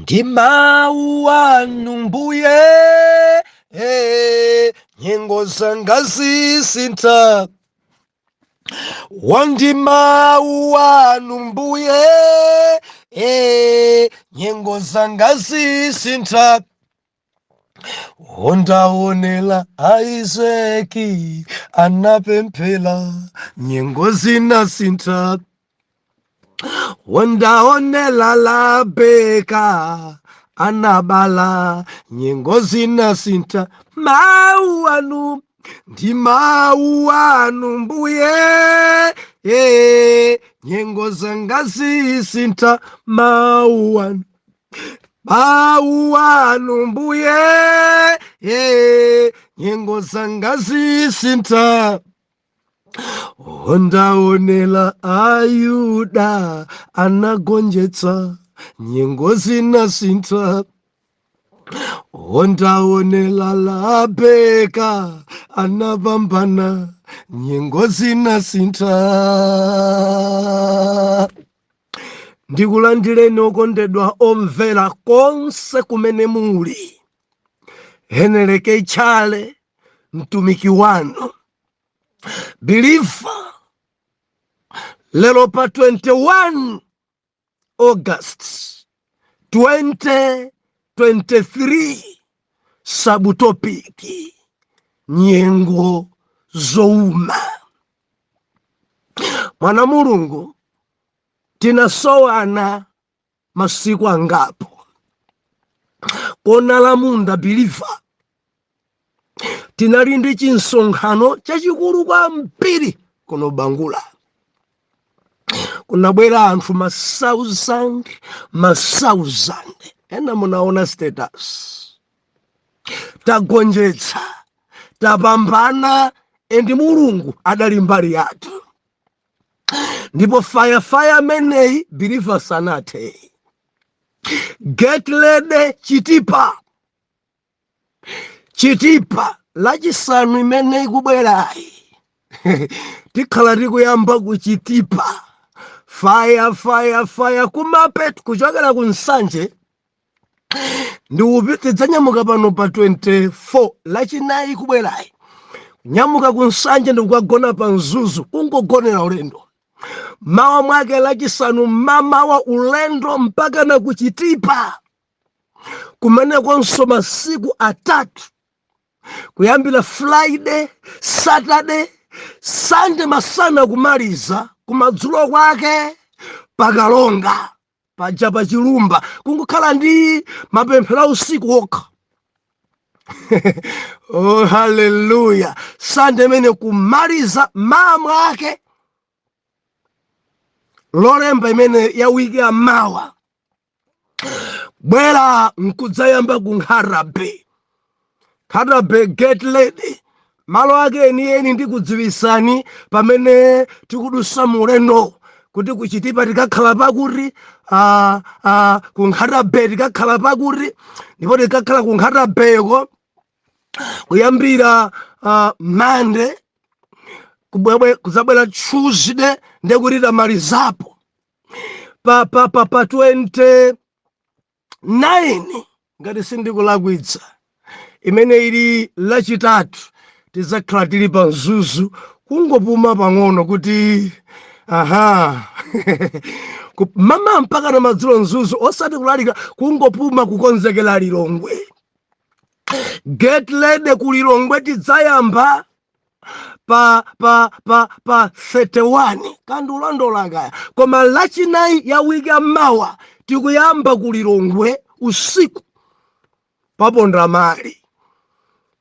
Ndima wanu mbuye, nyengo zanga zisinta. Wandima wanu mbuye, nyengo zanga zisinta. Ondaonela Isaki anapempela, nyengo zinasinta. Ondaonela Labeka anabala, nyengo zinasinta. Mau anu ndi mau anu mbuye, nyengo zanga zisinta. Mau anu mbuye, nyengo zanga zisinta. Ondaonela Ayuda anagonjetsa, nyengo zinasinta. Ondaonela Labeka anapambana, nyengo zinasinta. Ndikulandireni okondedwa omvera konse kumene muli. Heneleke Tchale mtumiki wanu believer, lero pa 21 August 2023, subtopic nyengo zouma. Mwana Mulungu, tinasowana masiku angapo kona la munda believer. Tinali ndi chinsonkhano chachikulu kwambiri kuno Bangula. Kunabwera anthu masauzande. Ena munaona status. Tagonjetsa, tapambana, endi Mulungu adali mbali yathu. Ndipo fire meneyi believer sanate. Get ready chitipa lachisanu imeneyi kubwerayi. Tikhala tikuyamba kuchitipa. Fire kumapetu kuchokera kunsanje. Tidzanyamuka pano pa 24 lachinayi kubwerayi. Nyamuka kunsanje ndikukagona pa Mzuzu, kungogonera ulendo. Mawa mwake lachisanu mamawa ulendo mpaka na kuchitipa. Kumene konso masiku atatu. Kuyambira Friday, Saturday, Sunday masana kumaliza, kumadzulo kwake pakalonga, paja pa Chilumba, kungokhala ndi mapemphero usiku okha. Oh, hallelujah. Sunday mene kumaliza mawa mwake. Lolemba imene ya wiki ya mawa. Bwera nkudzayamba kunkharabe. Kharabe get ready. Malo ake eni ndikudziwisani pamene tikudusa mulendo kuti kuchitipa tikakhala pakuti, kunkharabe tikakhala pakuti, ndipo tikakhala kunkharabeko kuyambira Monday kudzabwera Tuesday ndekuti tamalizapo pa 29 ngati sindikulakwitsa, imene ili lachitatu. Tidzakhala tili pa Mzuzu, kungopuma pang'ono kuti mama mpaka na madzulo Mzuzu, osati kulalika, kungopuma kukonzekera Lilongwe. Get ready ku Lilongwe tidzayamba pa 31 kandi ulandola kaya. Koma lachinayi ya wiki ya mawa tikuyamba ku Lilongwe usiku paponda mali.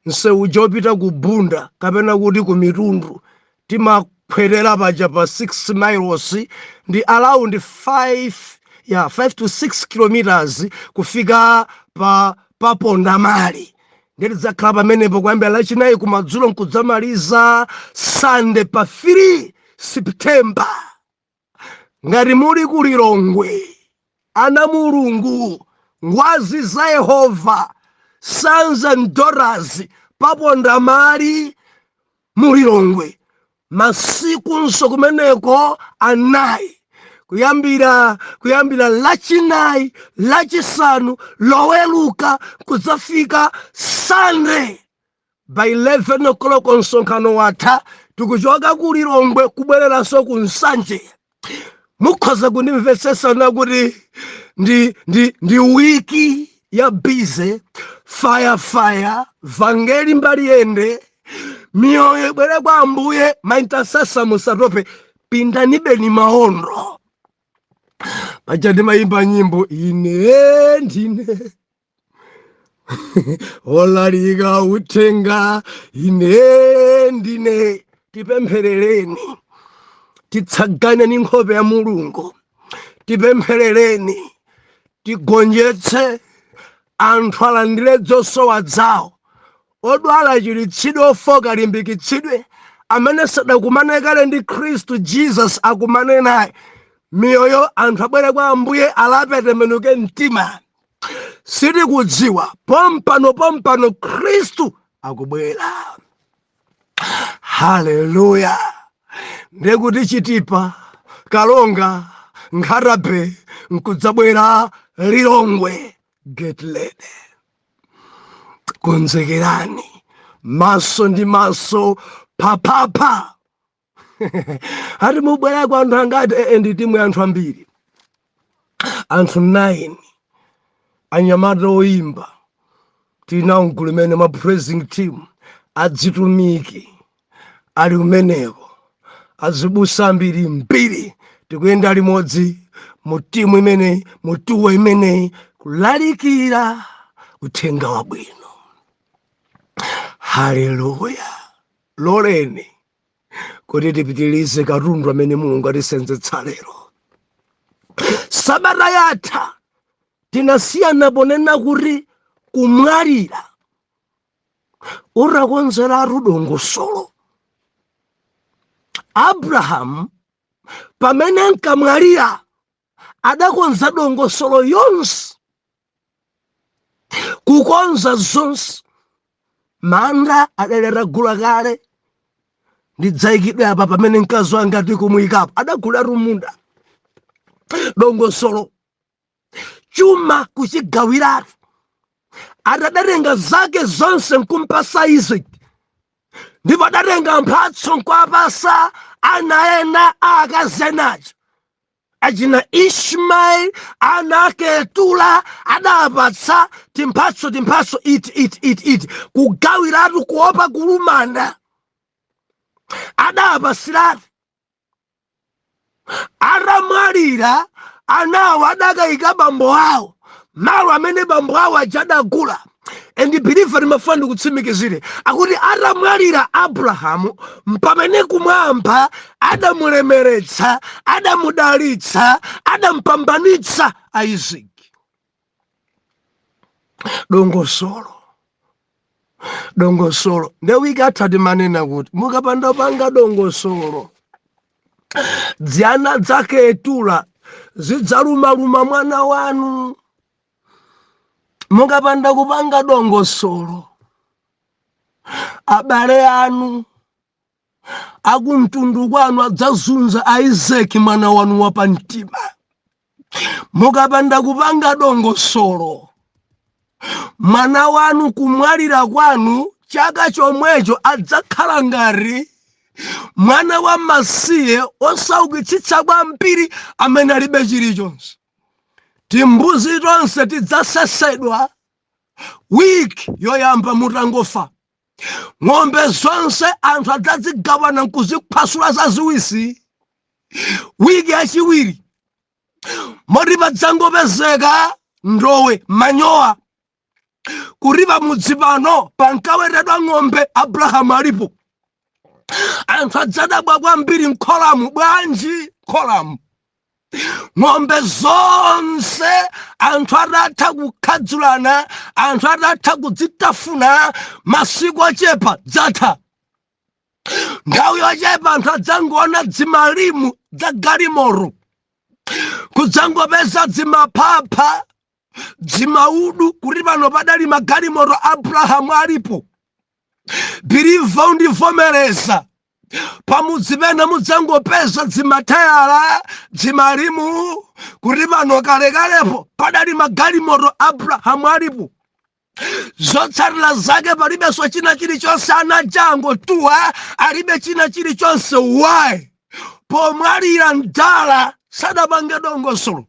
Nsewu jopita kubunda kapena kuti ku Mitundu timakhwerera paja pa 6 miles ndi around 5 to 6 kilometers kufika pa ponda mali. Ngeti zakhala pamenepo kuyambira lachinayi kumadzulo nkudzamaliza Sunday pa 3 September. Ngati muli ku Lilongwe, ana Mulungu, ngwazi za Yehova, sons and daughters, paponda mali mu Lilongwe. Masiku nso kumeneko anayi kuyambira lachinayi, lachisanu, loweluka kudzafika Sunday by 11 o'clock msonkhano watha tikuchoka ku Lilongwe kubwereranso ku Nsanje. Mukhoza kundimvetsesa kuti ndi wiki ya busy fire vangeli mbali yende miyoyo ibwere kwa Ambuye maintasasa musatope pindanibe ni maondo. Paja ndimayimba nyimbo ine ndine olalika uthenga ine ndine. Tipempherereni titsagane ni nkhope ya Mulungu, tipempherereni tigonjetse anthu alandire zosowa zawo, odwala achiritsidwe, ofoka alimbikitsidwe, amene sadakumane kale ndi Khristu Jesus akumane naye. Miyoyo anthu abwere kwa Ambuye alape tembenuke mtima. Sitikudziwa pompano Khristu akubwera. Haleluya. Ndekuti Chitipa, Kalonga, Nkhatabe nkudzabwera Lilongwe. Get ready. Konzekerani maso ndi maso papapa. Ati mubwera kwa anthu angati ndi timu ya anthu ambiri. Anthu 9 anyamata oyimba. Tina mgulu mene ma praising team adzitumiki ali umeneko. Azibusa mbiri tikuyenda limodzi mu timu imene mutuwa imene kulalikira uthenga wabwino. Haleluya. Loleni kuti tipitilize katundu amene Mulungu atisenzetsa lero. Sabata yatha tinasiyana ponena kuti kumwalira urakonzera dongosolo. Abraham pamene nkamwalira adakonza dongosolo yonse, kukonza zonse. Manda adalera gula kale ndidzayikidwe apa pamene mkazi wanga tikumuyikapo adagula rumunda. Dongosolo chuma kuchigawiratu adadatenga zake zonse nkumpasa Isaac, ndipo adatenga mphatso nkuapasa ana ena akazenacho. Ajina Ishmael ana ake Tula adapatsa timphatso iti kugawiratu kuopa kulumana. Adapasiratu aramwalira anawo adakayika bambo awo malo amene bambo awo ajadagula. And believer mafandi kutsimikizire akuti atamwalira Abrahamu mpamene kumwamba adamulemeretsa, adamudalitsa, adampambanitsa Isaac. Dongosolo ndewikatati manena kuti mukapanda panga dongosolo dziana dzake Tula zidzaluma mwana wanu. Mukapanda kupanga dongosolo abale anu akumtundu kwanu adzazunza Isaac mwana wanu wapamtima. Mukapanda kupanga dongosolo mwana wanu kumwalira kwanu chaka chomwecho adzakhala ngati mwana wa masiye osaukitsitsa kwambiri amene alibe chilichonse. Timbuzi tonse tidzasesedwa wiki yoyamba mutangofa. Ng'ombe zonse anthu adzazigawana nkuziphwasula zaziwisi wiki yachiwiri. Moti padzangopezeka ndowe manyowa kuripa mudzi pano pankaweredwa ng'ombe Abrahamu alipo. Anthu adzadabwa kwambiri mkholamu bwanji kholamu. Ng'ombe zonse anthu adatha kukhadzulana, anthu adatha kudzitafuna masiku achepa dzatha. Nthawi yochepa anthu adzangoona dzimalimu dza galimoro, kudzangopeza dzimaphapha, dzimaudu kuti pano padali magalimoro Abrahamu alipo. Believe undivomereza pamudzi pena mudzangopeza dzimatayala dzimalimu kuti pano kalekalepo padali magalimoto Abrahamu alipo. Zotsatira zake palibenso china chilichonse anachangotuwa, alibe china chilichonse. Why? Pomwalira ndala sadapange dongosolo.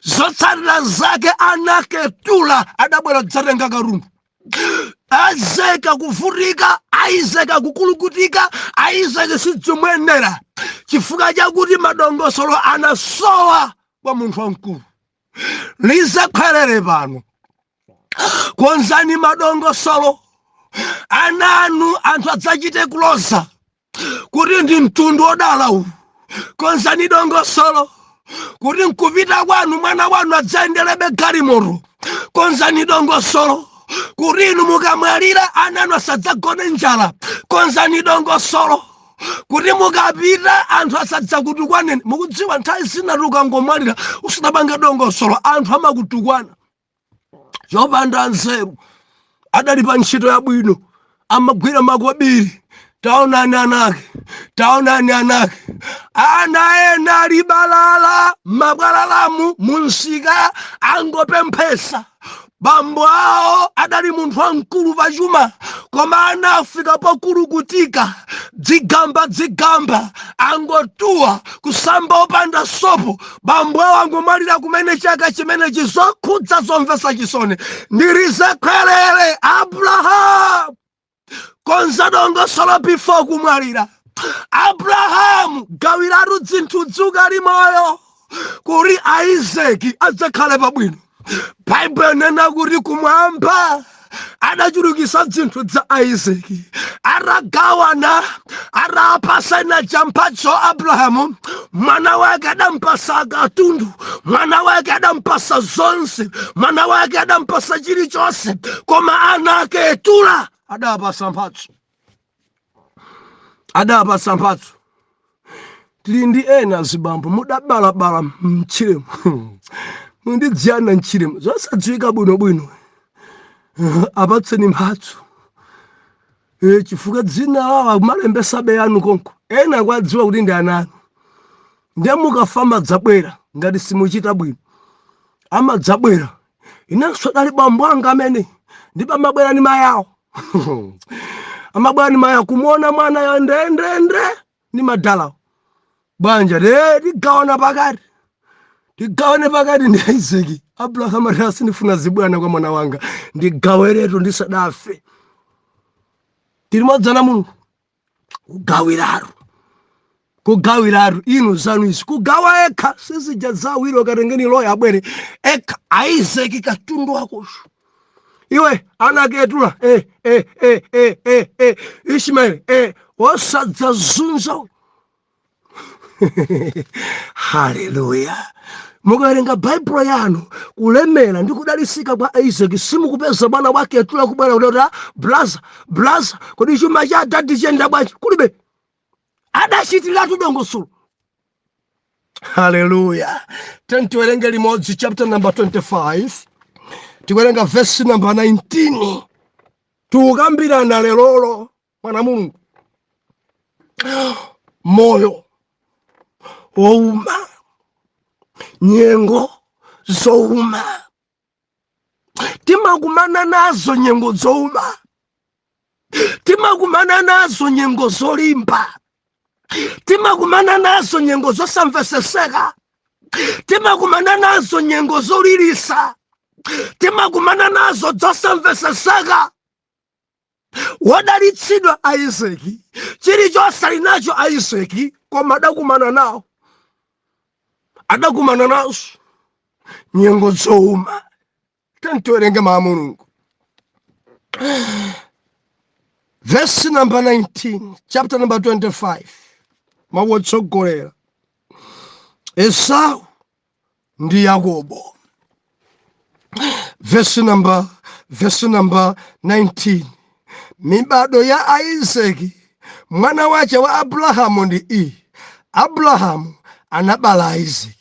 Zotsatira zake anaketula adabwera kudzatenga katundu. Azeka kuvutika, Aizeka kukulukutika, Aizeka sidzimuyendera chifukwa chakuti madongosolo anasowa kwa munthu wamkulu. Lizakhwerere pano, konzani madongosolo ananu, anthu adzachite kuloza kuti ndi mtundu odala uwu. Konzani dongosolo kuti nkupita kwanu mwana wanu adzayenderebe galimoto. Konzani dongosolo kuti inu mukamwalira ananu asadzagone njala. Konzani dongosolo kuti mukapita anthu asadzakutukwaneni. Mukudziwa nthawi zina ukangomwalira usadapanga dongosolo anthu amakutukwana chopanda nzeru. Adali pa ntchito yabwino, amagwira makobiri. Taonani anake, taonani anake. Ana ena alibalala mabwalalamu munsika angopemphesa. Bambo awo adali munthu wamkulu pachuma, koma anafika pokulukutika dzigamba angotuwa kusamba opanda sopo. Bambo awo angomwalira kumene chaka chimenechi zokhudza zomvetsa chisoni. Ndilizekhwerere Abrahamu. Konza dongosolo before kumwalira. Abrahamu gawiratu dzinthu dzukali moyo kuri Aizeki adzakhale pabwino. Bible nena kuti kumwamba adachulukisa dzinthu za Aizeki, aragawana, arapasana champacho. Abrahamu mwana wake adampasa katundu, mwana wake adampasa zonse, mwana wake adampasa chilichonse, koma anaketula adapasa mphatso. Adapasa mphatso. Tili ndi ena zibambo mudabalabala mchilemu. Mundidziana mchilemu zosadziwika bwinobwino. Apatseni mphatso. Chifukwa dzina lawo malembesa beyanu konko. Ena kwadziwa kuti ndi ananu. Ndiye mukafa amadzabwera ngati simuchita bwino. Amadzabwera. Inenso dali bambo anga amene ndipo amabwera ni mayawo. Amabwera ni mayawo kumuona mwana yo ndende ni madalawo. Banja tigawana pakati. Tigawane pakati ndi Aizeki. Abrahamu atasi ndifuna zibwana kwa mwana wanga. Ndigaweretu ndisadafe. Tilimodza na Mulungu. Kugawiraru inu zanu izi. Kugawa eka sizija zawiro katengeni loya abwere. Eka Aizeki katundu wakosho. Iwe anaketula Ishmael osadza zunzo. Hallelujah. Mukawerenga Bible yanu kulemera ndi kudalisika kwa Isaac simukupeza mwana wake etula kubwera kuti blaza kodi chuma cha dadi chenda bwanji kulibe. Adachitira dongosolo. Hallelujah. Tiwerenge limodzi chapter number 25. Tiwerenga verse number 19. Tukambirana lelolo mwana Mulungu. Moyo ouma, nyengo zouma. Timakumana nazo nyengo zouma. Timakumana nazo nyengo zolimba. Timakumana nazo nyengo zosamveseseka. Timakumana nazo nyengo zolilisa. Timakumana nazo zosamveseseka. Wadalitsidwa Aizeki. Chilichonse ali nacho Aizeki koma adakumana nawo. Adakumana nazo nyengo zouma. Tiwerenge mawu a Mulungu. Verse number 19, chapter number 25. Mawu otsogolera. Esau ndi Yakobo. Verse number 19. Mibado ya Aizeki mwana wache wa Abrahamu ndi iyi. Abrahamu anabala Aizeki.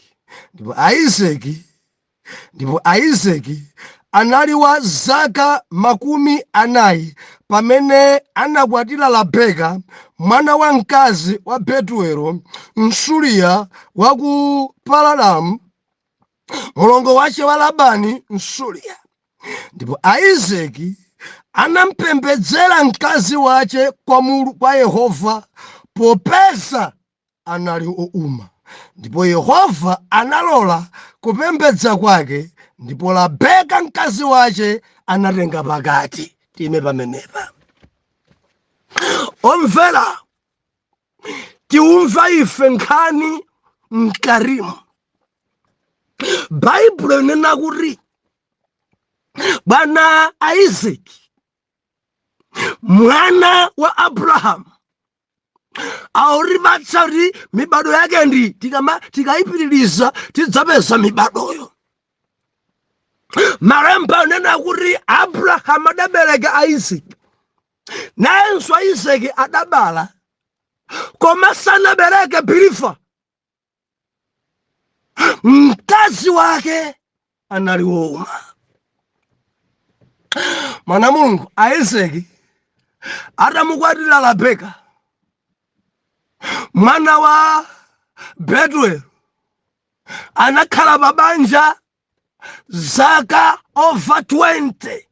Ndipo Aizeki anali wa zaka 40 pamene anakwatira Labeka, mwana wa mkazi wa Betuelo Msuria wa ku Paladamu, mlongo wace wa Labani Msuria. Ndipo Isaki anampembedzera mkazi wace kwa Yehova popeza anali ouma. Ndipo Yehova analola kupembedza kwake, ndipo Labeka mkazi wace anatenga pakati. Time pamenepa omvera, tiumva ife nkhani mkarimu. Baibulo inena kuti bwana Isaki mwana wa Abrahamu auripatsa kuti mibado yake ndi tikayipitiriza tidzapeza mibadoyo. Malemba anena kuti Abrahamu adabereka Isaki, nayenso Isaki adabala, koma sanabereke Bilifa, mkazi wake anali wouma. Mwana Mulungu Isaki atamukwatira Labeka, mwana wa Betuelo, anakhala pabanja zaka over 20,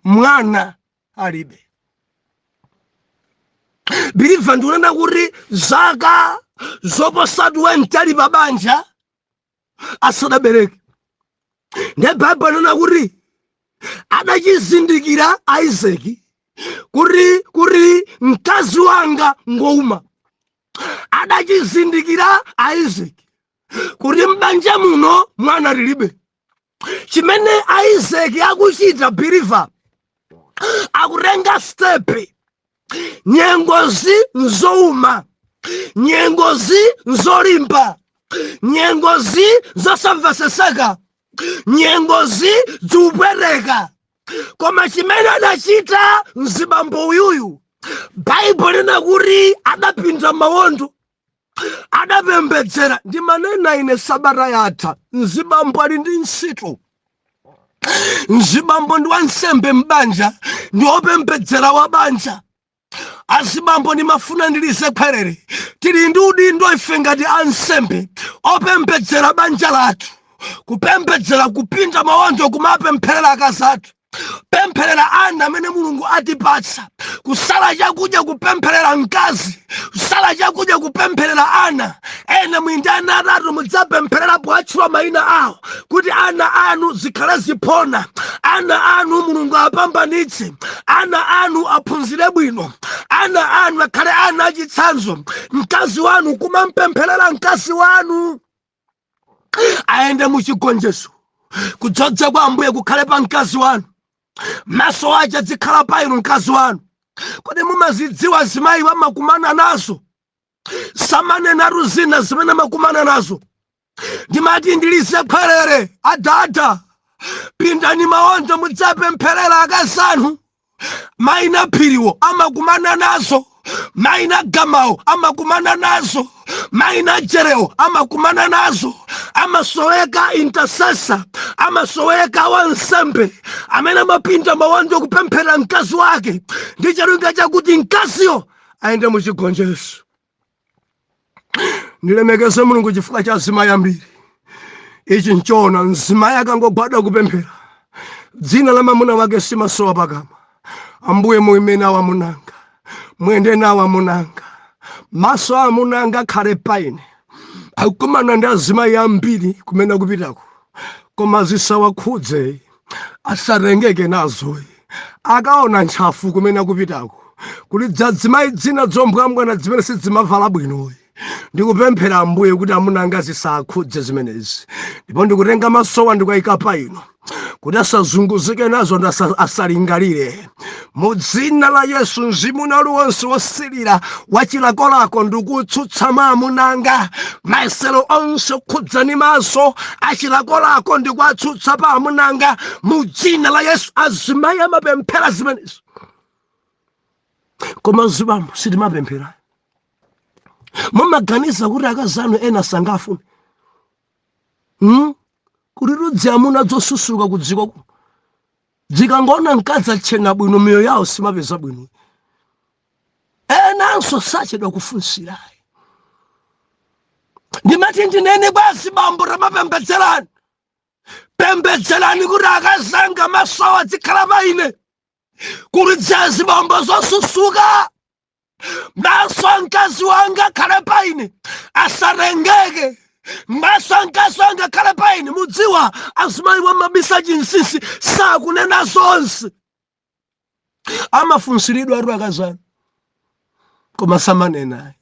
mwana alibe. Biliva ndikunena kuti zaka zoposa 20 ali pabanja asadabereke. Ndiye Baibulo inena kuti adachizindikira Isaki kuti mkazi wanga ngouma. Adachizindikira Isaki kuti mbanja muno mwana lilibe. Chimene Isaki akuchita Biliva, akutenga stepe. Nyengozi nzouma, nyengozi nzolimba, nyengozi zosamveseseka, nyengozi zikubwereka. Koma chimene adachita mzibambo uyuyu, Baibulo linena kuti adapinda mawondo, adapembedzera. Ndimanena ine sabata yatha, mzibambo ali ndi ntchito. Mzibambo ndi wansembe m'banja, ndi opembedzera wa banja. Azibambo ndimafuna ndilise kwerere, tili ndi udindo ife ngati ansembe opembedzera banja lathu, kupembedzera kupinda mawondo, kumapempherera akazi athu, pempherera ana amene Mulungu atipatsa, kusala chakudya kupempherera mkazi, kusala chakudya kupempherera ana. Ene mwindi ana atatu mudzapempherera poatchula mayina awo kuti ana anu zikhale ziphona, ana anu Mulungu apambanitse, ana anu aphunzire bwino, ana anu akhale ana achitsanzo. Mkazi wanu kumampempherera mkazi wanu aende muchigonjetso, kudzodza kwa Ambuye kukhale pa mkazi wanu, maso aja zikhala pa inu mkazi wanu. Kodi mumazidziwa zimayi wamakumana nazo? Samanenatu zina zimene makumana nazo. Ndimati ndilise kwerere, adada pindani mawondo mudzapempherera akazi anu. Mayina Phiriwo amakumana nazo, mayina Gamawo amakumana nazo, mayina Jerewo amakumana nazo. Amasoweka intercessor, amasoweka wansembe amene amapinda mawondo kupemphera mkazi wake, ndi cholinga chakuti mkaziyo aende muchigonjetso. Ndilemekeze Mulungu chifukwa cha azimayi ambiri. Ichi nchona, mzimayi akangogwada kupemphera, dzina la mwamuna wake simasowa pakamwa. Ambuye muime nawo amunanga, muyende nawo amunanga, maso amunanga akhale pa ine. Akukumana ndi azimayi ambiri kumene kupitako, koma zisawakhudze, asatengeke nazo. Akaona ntchafu kumene kupitako, kuti azimayi dzina zombwambwana zimene sizimavala bwino. Ndikupemphera Ambuye kuti amunanga zisakhudze zimenezi, ndipo ndikutenga masowa ndikuyika pa inu kuti asazunguzike nazo ndi asalingalire. Mu dzina la Yesu, mzimu uliwonse wosilira wachilakolako ndikutsutsa amunanga. Mayesero onse okhudza ndi maso achilakolako ndikuwatsutsa pa amunanga mu dzina la Yesu. Azimayi amapemphera zimenezi, koma azibambo sitimapemphera. Mumaganiza kuti akazi anu ena sangafune? kuti ludzi amuna zosusuka kudziko zikangona mkazi achena bwino miyo yawo simapeza bwino. Enanso sachedwa kufunsira. Ndimati ndinene basi bambo ramapembedzerani. Pembedzerani kuti akazanga masowa zikhala paine. Kuti jazi bambo zosusuka. Maso mkazi wanga khale paine. Asarengeke. Maso mkazi wanga khale paine. Mudziwa azimayi wa mabisa chinsisi sakunena zonse. Amafunsiridwa atu akazana. Koma samanena.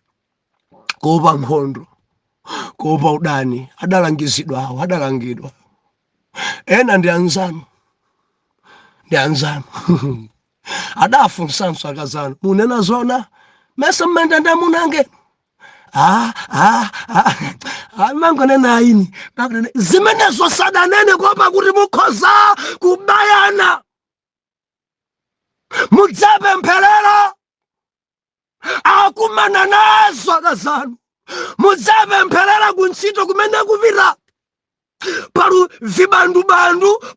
Kuopa nkhondo. Kuopa udani. Adalangizidwa awo. Adalangidwa. Ena ndi anzanu. Ndi anzanu. Adafunsanso akazana. Munena zona. Mesa mmenda ndamunange. Mangonena ini. Zimenezo sadanene kuopa kuti mukhoza kubayana. Mudzabe mphelera. Akumana nazo akazanu. Mudzabe mphelera kuntchito kumene kupita. Paru vibandu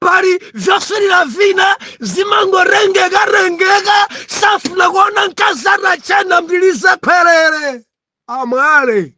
pari vyosirira vina zimangorengeka safuna kuona nkazana chena mbilize pherere. Amwale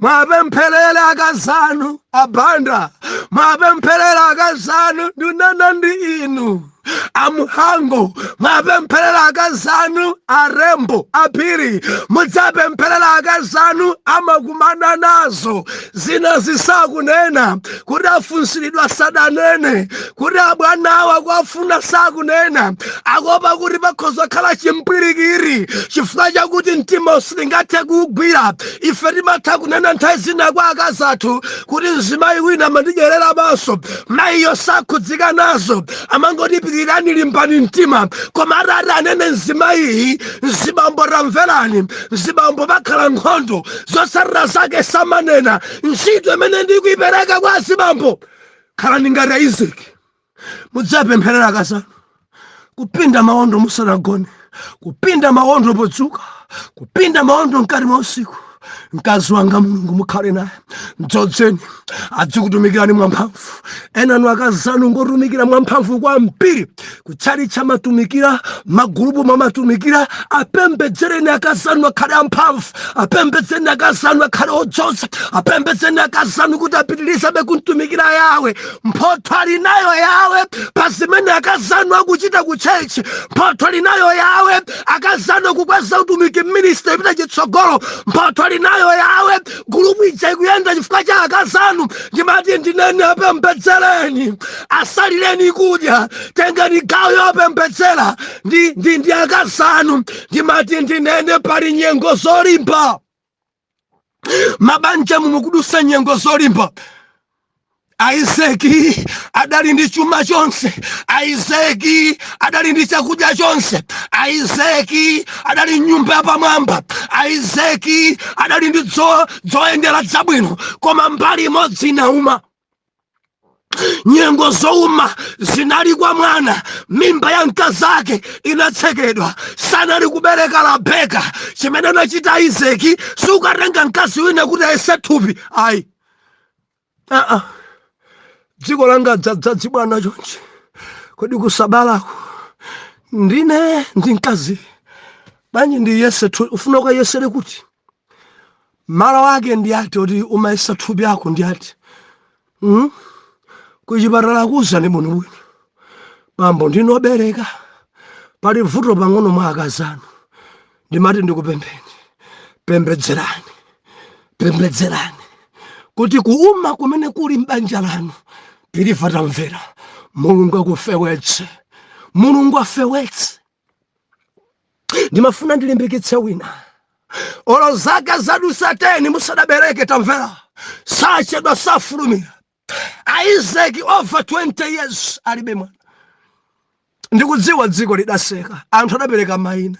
mwabe mphelele akazanu abanda. Mwabe mphelele akazanu ndunana ndi inu. Amuhango mwabe mphelele akazanu arembo apiri. Mudzabe mphelele akazanu amakumana nazo. Zina zisakunena kuti afunsiridwa sadanene. Kuti abwanawa kwafuna sakunena. Akopa kuti pakhoza khala chimpwirikiri. Chifukwa chakuti mtima usilingathe kugwira. Ife timatha kunena nthawi zina kwa akazathu kuti mzimayi wina amandidyerera maso. Mayiyo sakhudzika nazo. Amangotipirirani limbani mtima. Koma atati anene mzimayi mzibambo ramverani. Mzibambo bakhala nkhondo. Zotsatira zake samanena. Ntchito imene ndikuyipereka kwa azibambo. Khalani ngati Isaki. Mudzabe mphelera akazanu. Kupinda mawondo musanagone. Kupinda mawondo podzuka. Kupinda mawondo mkati mwa usiku. Mkazi wanga Mulungu mukhale naye. Mdzodzeni adzikutumikirani mwamphamvu. Enanu akazanu ngotumikira mwamphamvu kwambiri. Kutchali chamatumikira, magulupu mamatumikira. Apembedzereni akazanu akhale amphamvu. Apembedzereni akazanu akhale odzodza. Apembedzereni akazanu kuti apitirizabe kuntumikira Yawe. Mphotho ali nayo Yawe pa zimene akazanu akuchita ku chechi. Mphotho ali nayo Yawe akazanu kukweza utumiki ministry ipita chitsogolo. Mphotho ali nayo Yawe gulupu ija ikuyenda chifukwa cha akazanu. Ndimati ndinene apembedzereni. Asalireni kudya. Tengani gawo yopembedzera. Ndi akazanu. Ndimati ndinene pali nyengo zolimba. Mabanja mumukudusa nyengo zolimba. Isaki adali ndi chuma chonse. Isaki adali ndi chakudya chonse. Isaki adali nyumba yapamwamba. Isaki adali ndi zoyendera zabwino. Koma mbali imodzi inauma. Nyengo zouma zinali kwa mwana. Mimba ya mkazake inatsekedwa. Sanali kubereka Rebeka. Chimene anachita Isaki sukatenga mkazi wina kuti ayese thupi. Ayi. Dziko langa dzadza bwana chonchi. Kodi kusabalako. Ndine ndi mkazi. Banyi ndi yese thupi. Ufuna ukayesere kuti. Mala wake ndi ati kuti umayesa thupi yako ndi ati. Kuchipatala kuza ndi munthu wina. Bambo ndinobereka. Pali vuto pang'ono mwa akazanu. Ndimati ndikupempheni. Pembedzerani. Pembedzerani. Kuti kuuma kumene kuli m'banja lanu. Pilifa tamvera. Mulungu akufewetse. Mulungu afewetse. Ndimafuna ndilimbikitse wina. Olo zaka zadusa 10 musadabereke tamvera. Sachedwa safulumira. Isaki over 20 years alibe mwana. Ndikudziwa dziko lidaseka. Anthu adabereka mayina.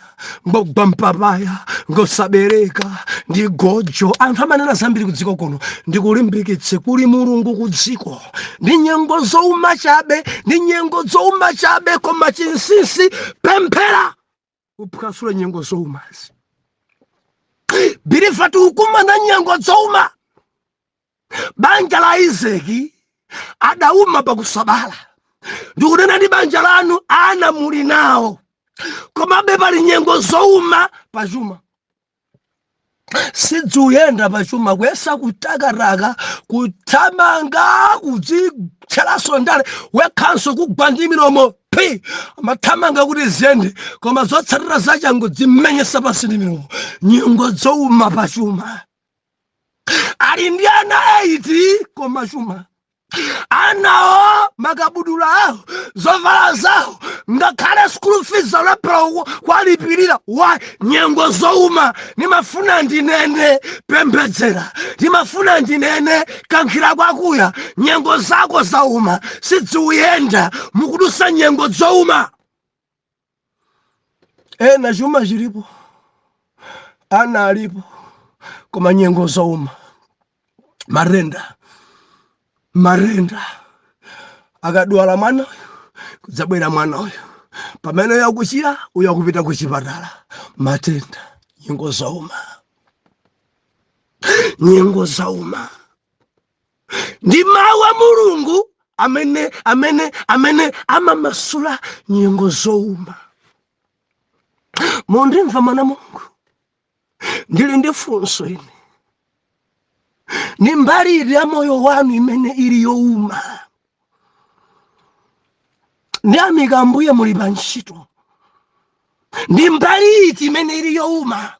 Ngogwa mpapaya. Ngosabereka. Ndi gojo. Anthu amanena zambiri kudziko kuno. Ndikulimbikitse kuli Mulungu kudziko. Ndi nyengo zouma chabe. Ndi nyengo zouma chabe. Koma chinsinsi pemphera. Uphwasule nyengo zoumazi. Bilifa tukuma na nyengo zouma. Banja la Isaki adauma pakusabala. Ndikunena ndi banja lanu ana muli nawo, komabe pali nyengo zouma pachuma. Sidzuyenda pachuma kwesa kutakaraka kuthamanga kudzitchalaso ndale wekhanso kugwa ndi milomo pi amathamanga kuti ziyende, koma zotsatira zachangu zimenyesa pansi ndi milomo. Nyengo zouma pachuma. Ali ndi ana 8 koma chuma. Anawo makabudula awo, zovala zawo, ngakhale school fees zalephera kwalipirira. Wa nyengo zouma. Nimafuna ndinene pembedzera, nimafuna ndinene kankhira kwakuya. Nyengo zako zauma, sidziuyenda mukudusa nyengo zouma. Ena chuma chilipo, ana alipo, koma nyengo zouma. Marenda akadwala mwana uyu kudzabwera mwana uyu, pamene yakuchira uyu akupita kuchipatala. Matenda. Nyengo zauma. Nyengo zauma. Ndi mawu a Mulungu amene amamasula nyengo zouma. Mundimva mwana Mulungu, ndili ndi funso ine. Ni mbali iti ya moyo wanu imene ili youma. Ndi amika Mbuye muli pa ntchito. Ndi mbali iti imene ili youma.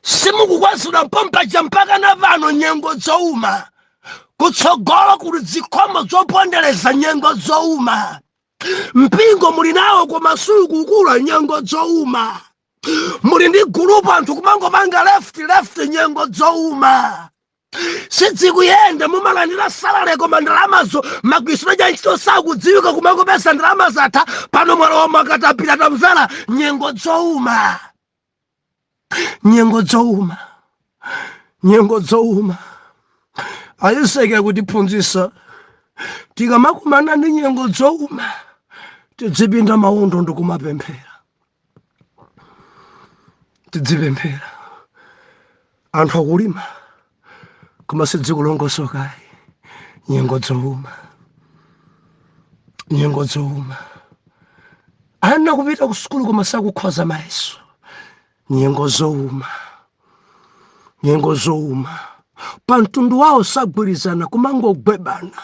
Simukukwasula mpompa mpaka na pano nyengo zouma. Kutsogolo kuli zikhomo zopondereza nyengo zouma. Mpingo muli nawo koma sukukula nyengo zouma. Muli ndi gulupu anthu kumangopanga left nyengo zouma. Sidzikuyenda mumalandira salale koma ndalamazo magwirisiro ja ntchito sakudziwika kumangopesa ndalama zatha pano mwalo womwe akatapita tamvera. Nyengo zouma. Nyengo zouma. Nyengo zouma. Ayeseke kutiphunzitsa tikamakumana ndi nyengo zouma tidzipinda maundo ndikumapemphera. Tidzipemphera. Anthu akulima koma sidzikulongosoka. Nyengo zouma. Nyengo zouma. Ana kupita ku sukulu koma sakukhoza mayeso. Nyengo zouma. Nyengo zouma. Pantundu wawo sagwirizana kumangogwebana.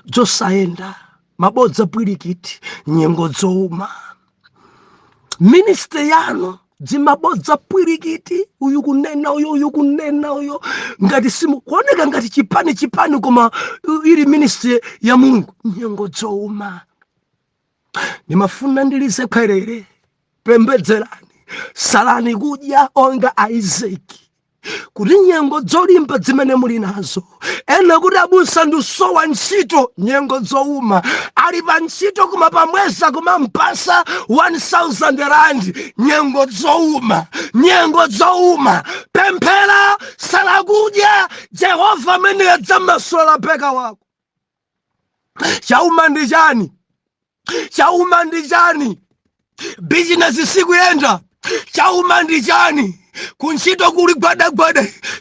Zosayenda mabodza pwirikiti. Nyengo zouma. Ministry yanu dzimabodza pwirikiti. Uyu kunena uyu kunena uyu ngati simu kuoneka ngati chipani koma ili ministry ya Mulungu. Nyengo zouma. Nimafuna ndilize kwerere, pembedzerani, salani kudya onga Isaac. Kuti nyengo zolimba zimene muli nazo. Ena kuti abusa ndusowa ntchito. Nyengo zouma. Ali pa ntchito koma pamwesa koma mpasa 1,000 rand. Nyengo zouma. Nyengo zouma. Pemphera, sala kudya, Jehova amene adzamasula peka wako. Chauma ndi chani? Chauma ndi chani? Business sikuyenda. Chauma ndi chani? Kunchito kuli gwada.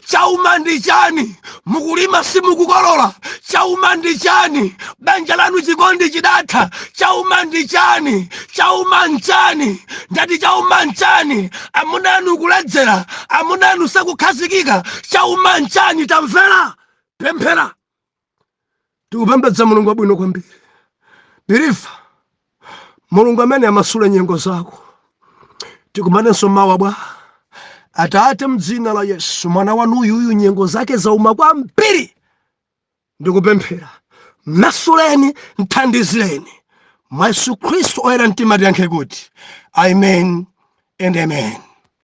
Chauma ndi chani? Mukulima simukukolola. Chauma ndi chani? Banja lanu chikondi chidatha. Chauma ndi chani? Chauma nchani? Ndati chauma nchani? Amunanu kuledzera, amunanu sakukhazikika. Chauma nchani? Tamvera. Pemphera. Tikupembedza Mulungu wabwino kwambiri. Birifa Mulungu amene amasula nyengo zako. Tikumanenso mawa bwa Atate mdzina la Yesu, mwana wanu uyu nyengo zake zauma kwambiri. Ndikupemphera masuleni, mthandizireni. Mwa Yesu Khristu oyera mtima tiyankhe kuti amen and amen.